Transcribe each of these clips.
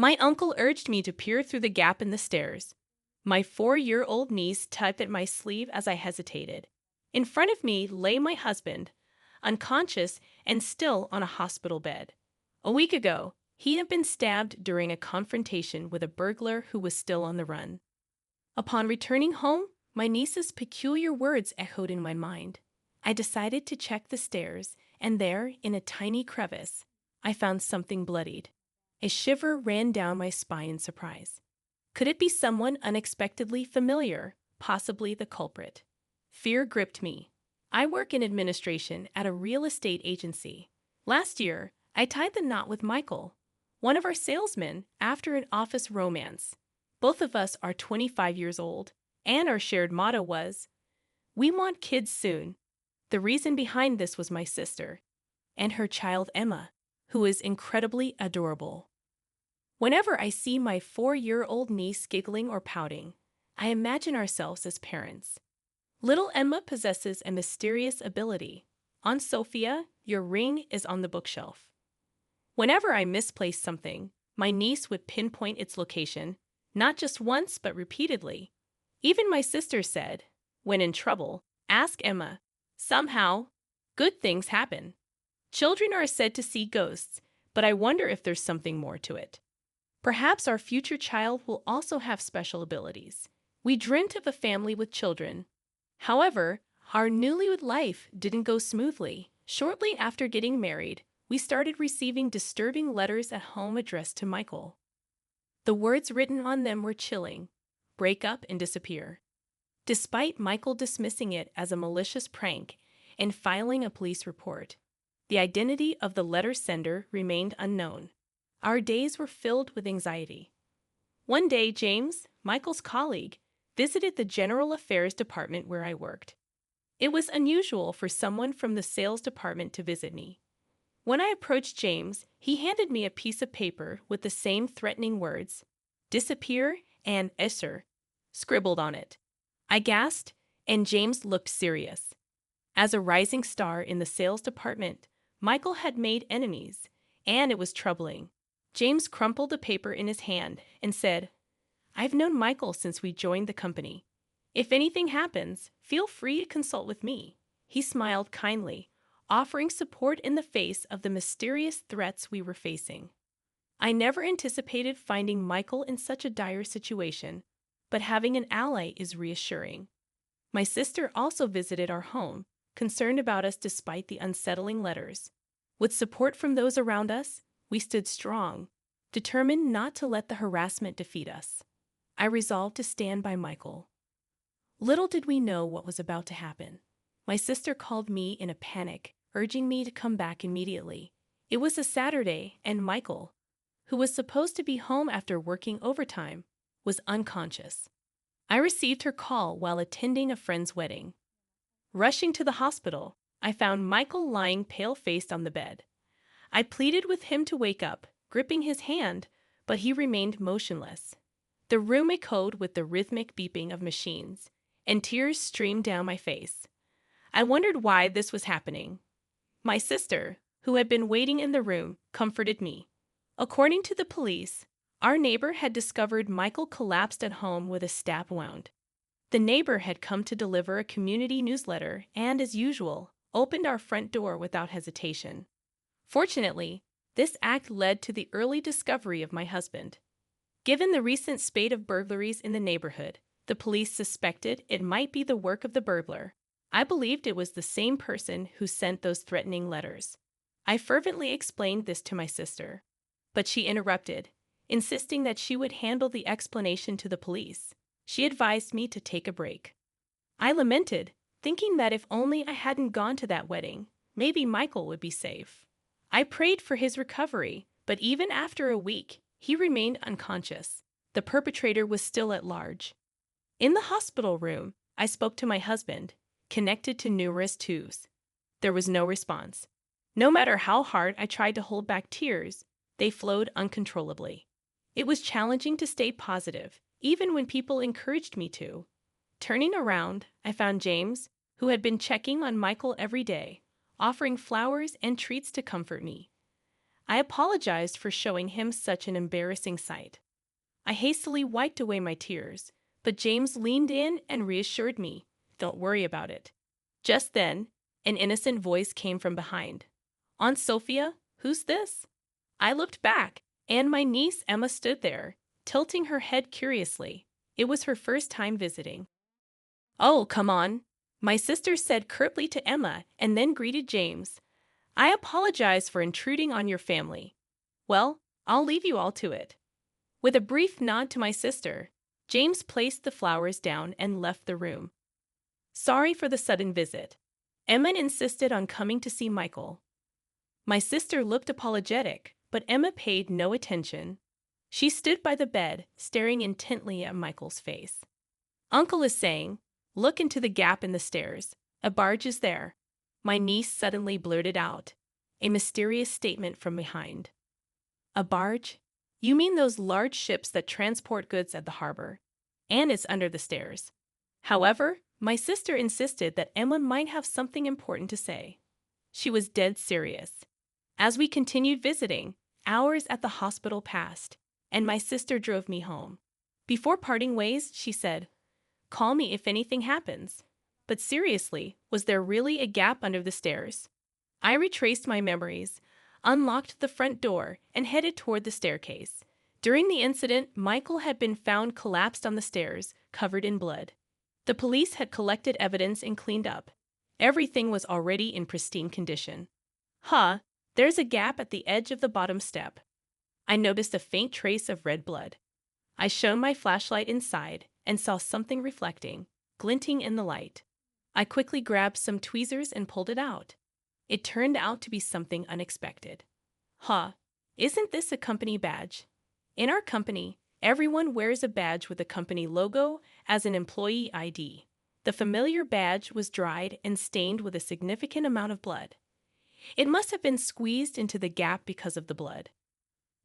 My uncle urged me to peer through the gap in the stairs. My 4-year-old niece tugged at my sleeve as I hesitated. In front of me lay my husband, unconscious and still on a hospital bed. A week ago, he had been stabbed during a confrontation with a burglar who was still on the run. Upon returning home, my niece's peculiar words echoed in my mind. I decided to check the stairs, and there, in a tiny crevice, I found something bloodied. A shiver ran down my spine in surprise. Could it be someone unexpectedly familiar, possibly the culprit? Fear gripped me. I work in administration at a real estate agency. Last year, I tied the knot with Michael, one of our salesmen, after an office romance. Both of us are 25 years old, and our shared motto was, "We want kids soon." The reason behind this was my sister, and her child Emma, who is incredibly adorable. Whenever I see my 4-year-old niece giggling or pouting, I imagine ourselves as parents. Little Emma possesses a mysterious ability. Aunt Sophia, your ring is on the bookshelf. Whenever I misplaced something, my niece would pinpoint its location, not just once but repeatedly. Even my sister said, when in trouble, ask Emma. Somehow, good things happen. Children are said to see ghosts, but I wonder if there's something more to it. Perhaps our future child will also have special abilities. We dreamt of a family with children. However, our newlywed life didn't go smoothly. Shortly after getting married, we started receiving disturbing letters at home addressed to Michael. The words written on them were chilling: break up and disappear. Despite Michael dismissing it as a malicious prank and filing a police report, the identity of the letter sender remained unknown. Our days were filled with anxiety. One day, James, Michael's colleague, visited the General Affairs Department where I worked. It was unusual for someone from the sales department to visit me. When I approached James, he handed me a piece of paper with the same threatening words, "disappear" and "Esser" scribbled on it. I gasped, and James looked serious. As a rising star in the sales department, Michael had made enemies, and it was troubling. James crumpled the paper in his hand and said, "I've known Michael since we joined the company. If anything happens, feel free to consult with me." He smiled kindly, offering support in the face of the mysterious threats we were facing. I never anticipated finding Michael in such a dire situation, but having an ally is reassuring. My sister also visited our home, concerned about us despite the unsettling letters. With support from those around us, we stood strong, determined not to let the harassment defeat us. I resolved to stand by Michael. Little did we know what was about to happen. My sister called me in a panic, urging me to come back immediately. It was a Saturday, and Michael, who was supposed to be home after working overtime, was unconscious. I received her call while attending a friend's wedding. Rushing to the hospital, I found Michael lying pale-faced on the bed. I pleaded with him to wake up, gripping his hand, but he remained motionless. The room echoed with the rhythmic beeping of machines, and tears streamed down my face. I wondered why this was happening. My sister, who had been waiting in the room, comforted me. According to the police, our neighbor had discovered Michael collapsed at home with a stab wound. The neighbor had come to deliver a community newsletter and, as usual, opened our front door without hesitation. Fortunately, this act led to the early discovery of my husband. Given the recent spate of burglaries in the neighborhood, the police suspected it might be the work of the burglar. I believed it was the same person who sent those threatening letters. I fervently explained this to my sister, but she interrupted, insisting that she would handle the explanation to the police. She advised me to take a break. I lamented, thinking that if only I hadn't gone to that wedding, maybe Michael would be safe. I prayed for his recovery, but even after a week, he remained unconscious. The perpetrator was still at large. In the hospital room, I spoke to my husband, connected to numerous tubes. There was no response. No matter how hard I tried to hold back tears, they flowed uncontrollably. It was challenging to stay positive, even when people encouraged me to. Turning around, I found James, who had been checking on Michael every day, offering flowers and treats to comfort me. I apologized for showing him such an embarrassing sight. I hastily wiped away my tears, but James leaned in and reassured me, "Don't worry about it." Just then, an innocent voice came from behind. "Aunt Sophia, who's this?" I looked back, and my niece Emma stood there, tilting her head curiously. It was her first time visiting. "Oh, come on," my sister said curtly to Emma and then greeted James. "I apologize for intruding on your family. Well, I'll leave you all to it." With a brief nod to my sister, James placed the flowers down and left the room. Sorry for the sudden visit. Emma insisted on coming to see Michael. My sister looked apologetic, but Emma paid no attention. She stood by the bed, staring intently at Michael's face. "Uncle is saying, look into the gap in the stairs. A barge is there," my niece suddenly blurted out, a mysterious statement from behind. "A barge? You mean those large ships that transport goods at the harbor? And it's under the stairs." However, my sister insisted that Emma might have something important to say. She was dead serious. As we continued visiting, hours at the hospital passed, and my sister drove me home. Before parting ways, she said, "Call me if anything happens." But seriously, was there really a gap under the stairs? I retraced my memories, unlocked the front door, and headed toward the staircase. During the incident, Michael had been found collapsed on the stairs, covered in blood. The police had collected evidence and cleaned up. Everything was already in pristine condition. There's a gap at the edge of the bottom step. I noticed a faint trace of red blood. I shone my flashlight inside and saw something reflecting, glinting in the light. I quickly grabbed some tweezers and pulled it out. It turned out to be something unexpected. Isn't this a company badge? In our company, everyone wears a badge with a company logo as an employee ID. The familiar badge was dried and stained with a significant amount of blood. It must have been squeezed into the gap because of the blood.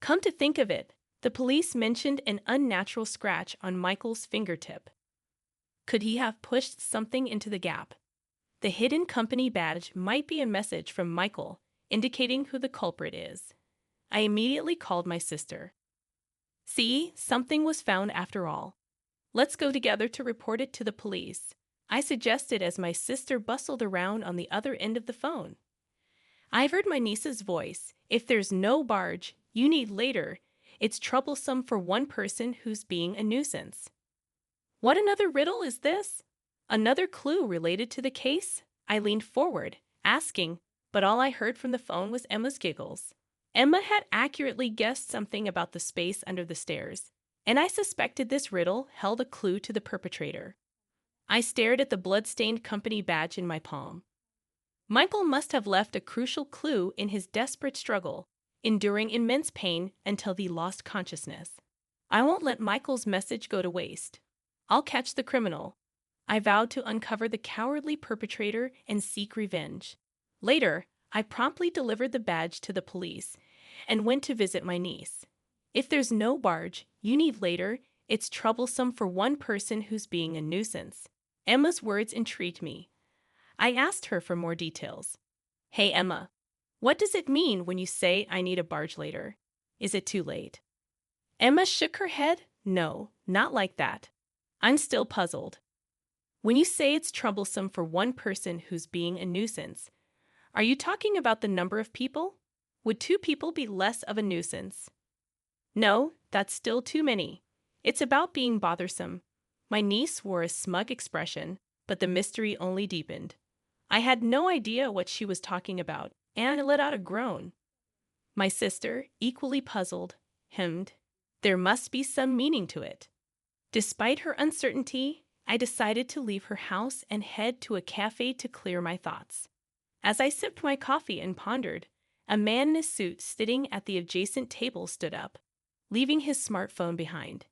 Come to think of it, the police mentioned an unnatural scratch on Michael's fingertip. Could he have pushed something into the gap? The hidden company badge might be a message from Michael, indicating who the culprit is. I immediately called my sister. "See, something was found after all. Let's go together to report it to the police," I suggested as my sister bustled around on the other end of the phone. I heard my niece's voice. "If there's no barge, you need later. It's troublesome for one person who's being a nuisance." What another riddle is this? Another clue related to the case? I leaned forward, asking, but all I heard from the phone was Emma's giggles. Emma had accurately guessed something about the space under the stairs, and I suspected this riddle held a clue to the perpetrator. I stared at the blood-stained company badge in my palm. Michael must have left a crucial clue in his desperate struggle, enduring immense pain until he lost consciousness. I won't let Michael's message go to waste. I'll catch the criminal. I vowed to uncover the cowardly perpetrator and seek revenge. Later, I promptly delivered the badge to the police and went to visit my niece. If there's no barge, you need later. It's troublesome for one person who's being a nuisance. Emma's words intrigued me. I asked her for more details. "Hey, Emma, what does it mean when you say I need a barge later? Is it too late?" Emma shook her head. "No, not like that. I'm still puzzled. When you say it's troublesome for one person who's being a nuisance, are you talking about the number of people? Would 2 people be less of a nuisance?" "No, that's still too many. It's about being bothersome." My niece wore a smug expression, but the mystery only deepened. I had no idea what she was talking about, and I let out a groan. My sister, equally puzzled, hemmed, "There must be some meaning to it." Despite her uncertainty, I decided to leave her house and head to a cafe to clear my thoughts. As I sipped my coffee and pondered, a man in a suit sitting at the adjacent table stood up, leaving his smartphone behind.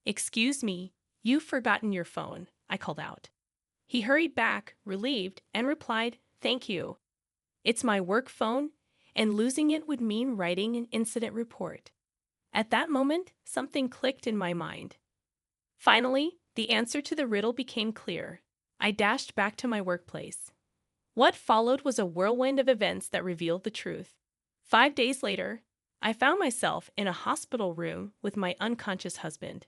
"Excuse me, you've forgotten your phone," I called out. He hurried back, relieved, and replied, "Thank you. It's my work phone, and losing it would mean writing an incident report." At that moment, something clicked in my mind. Finally, the answer to the riddle became clear. I dashed back to my workplace. What followed was a whirlwind of events that revealed the truth. 5 days later, I found myself in a hospital room with my unconscious husband.